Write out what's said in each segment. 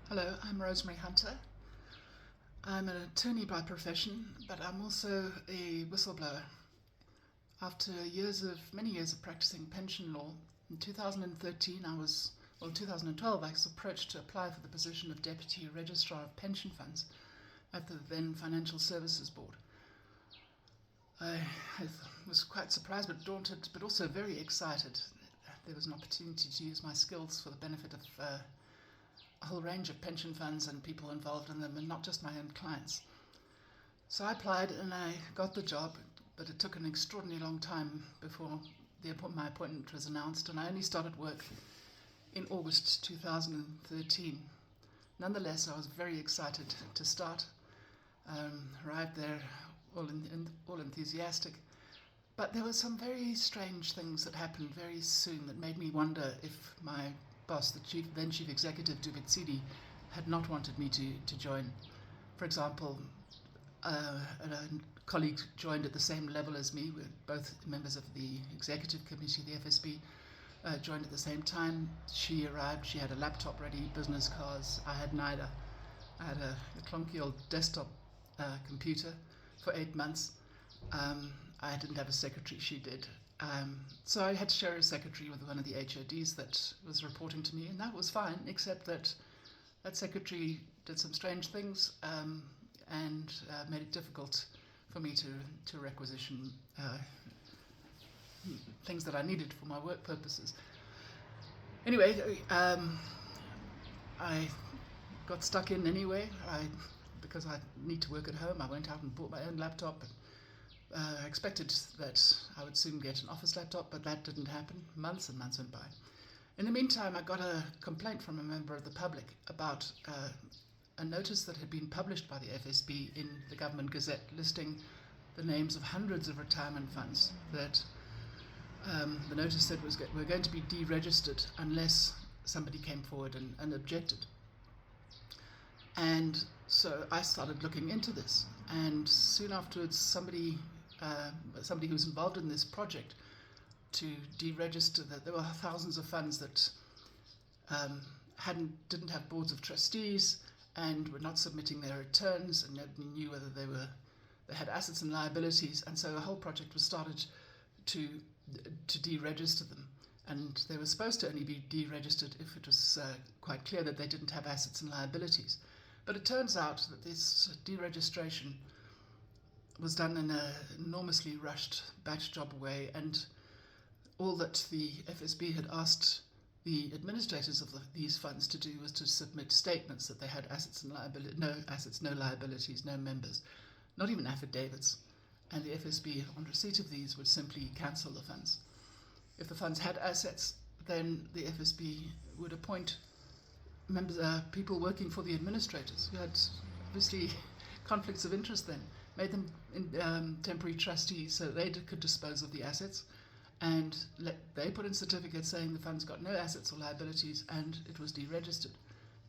Hello, I'm Rosemary Hunter. I'm an attorney by profession, but I'm also a whistleblower. After many years of practicing pension law, in 2013 2012 I was approached to apply for the position of Deputy Registrar of Pension Funds at the then Financial Services Board. I was quite surprised but daunted, but also very excited. There was an opportunity to use my skills for the benefit of a whole range of pension funds and people involved in them, and not just my own clients. So I applied and I got the job, but it took an extraordinarily long time before my appointment was announced, and I only started work in August 2013. Nonetheless, I was very excited to start. Arrived there all enthusiastic, but there were some very strange things that happened very soon that made me wonder if my boss, the then chief executive, Dubitsidi, had not wanted me to join. For example, a colleague joined at the same level as me. We're both members of the executive committee, the FSB, joined at the same time. She arrived, she had a laptop ready, business cards. I had neither. I had a clunky old desktop computer for 8 months. I didn't have a secretary, she did. So I had to share a secretary with one of the HODs that was reporting to me, and that was fine, except that secretary did some strange things and made it difficult for me to requisition things that I needed for my work purposes. Anyway, I got stuck in anyway. Because I need to work at home, I went out and bought my own laptop. I expected that I would soon get an office laptop, but that didn't happen. Months and months went by. In the meantime, I got a complaint from a member of the public about a notice that had been published by the FSB in the Government Gazette listing the names of hundreds of retirement funds that the notice said were going to be deregistered unless somebody came forward and objected. And so I started looking into this, and soon afterwards somebody who was involved in this project to deregister that there were thousands of funds that didn't have boards of trustees and were not submitting their returns, and nobody knew whether they had assets and liabilities, and so a whole project was started to deregister them. And they were supposed to only be deregistered if it was quite clear that they didn't have assets and liabilities. But it turns out that this deregistration was done in an enormously rushed batch job way, and all that the FSB had asked the administrators of these funds to do was to submit statements that they had assets and liabilities, no assets, no liabilities, no members, not even affidavits. And the FSB, on receipt of these, would simply cancel the funds. If the funds had assets, then the FSB would appoint people working for the administrators who had obviously conflicts of interest then, made them temporary trustees so they could dispose of the assets, and they put in certificates saying the fund's got no assets or liabilities, and it was deregistered.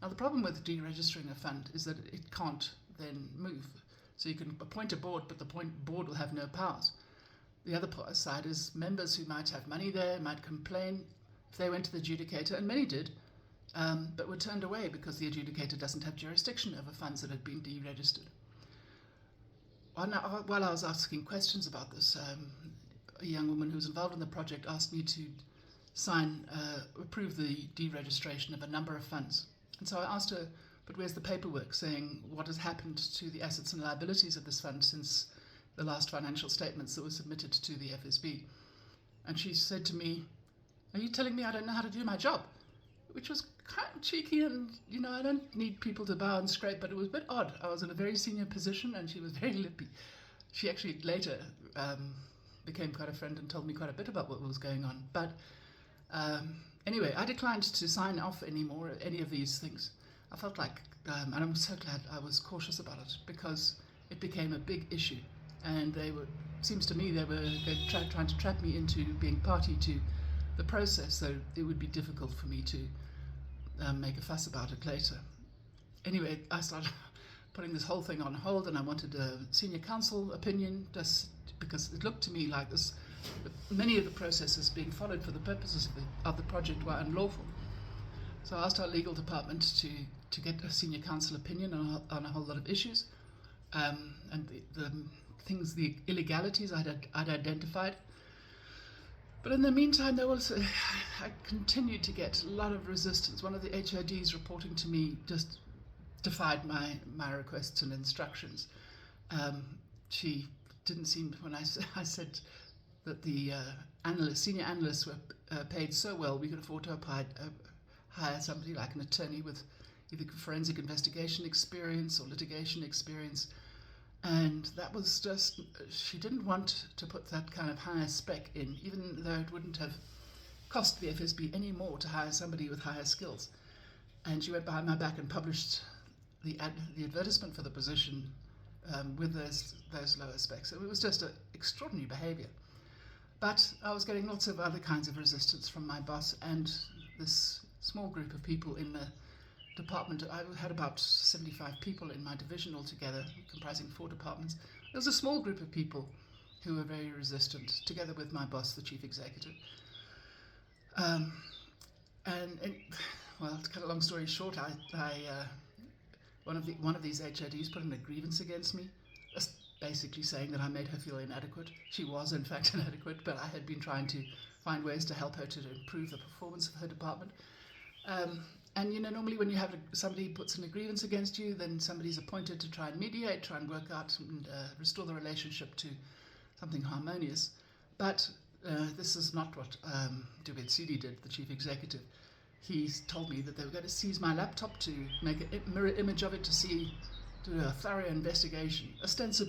Now the problem with deregistering a fund is that it can't then move. So you can appoint a board, but the board will have no powers. The other side is members who might have money there, might complain if they went to the adjudicator, and many did, but were turned away because the adjudicator doesn't have jurisdiction over funds that had been deregistered. While I was asking questions about this, a young woman who was involved in the project asked me to approve the deregistration of a number of funds. And so I asked her, but where's the paperwork saying what has happened to the assets and liabilities of this fund since the last financial statements that were submitted to the FSB? And she said to me, "Are you telling me I don't know how to do my job?" Which was kind of cheeky, and I don't need people to bow and scrape, but it was a bit odd. I was in a very senior position and she was very lippy. She actually later became quite a friend and told me quite a bit about what was going on. But anyway, I declined to sign off any of these things. I felt like, and I'm so glad I was cautious about it, because it became a big issue, and seems to me they were trying to trap me into being party to the process, so it would be difficult for me to make a fuss about it later. Anyway, I started putting this whole thing on hold, and I wanted a senior counsel opinion, just because it looked to me like many of the processes being followed for the purposes of the project were unlawful. So I asked our legal department to get a senior counsel opinion on a whole lot of issues, and the things, the illegalities I'd identified. But in the meantime, I continued to get a lot of resistance. One of the HODs reporting to me just defied my requests and instructions. She didn't seem, when I said that the senior analysts were paid so well, we could afford to hire somebody like an attorney with either forensic investigation experience or litigation experience. And that was just, she didn't want to put that kind of higher spec in, even though it wouldn't have cost the FSB any more to hire somebody with higher skills. And she went behind my back and published the advertisement for the position with those lower specs. So it was just an extraordinary behavior. But I was getting lots of other kinds of resistance from my boss and this small group of people in the department. I had about 75 people in my division altogether, comprising 4 departments. There was a small group of people who were very resistant, together with my boss, the chief executive. Well, to cut a long story short, one of these HODs put in a grievance against me, basically saying that I made her feel inadequate. She was in fact inadequate, but I had been trying to find ways to help her to improve the performance of her department. And normally when you have somebody puts in a grievance against you, then somebody's appointed to try and mediate, try and work out and restore the relationship to something harmonious. But this is not what Dubed Sidi did, the chief executive. He told me that they were going to seize my laptop to make a mirror image of it to do a thorough investigation, ostensibly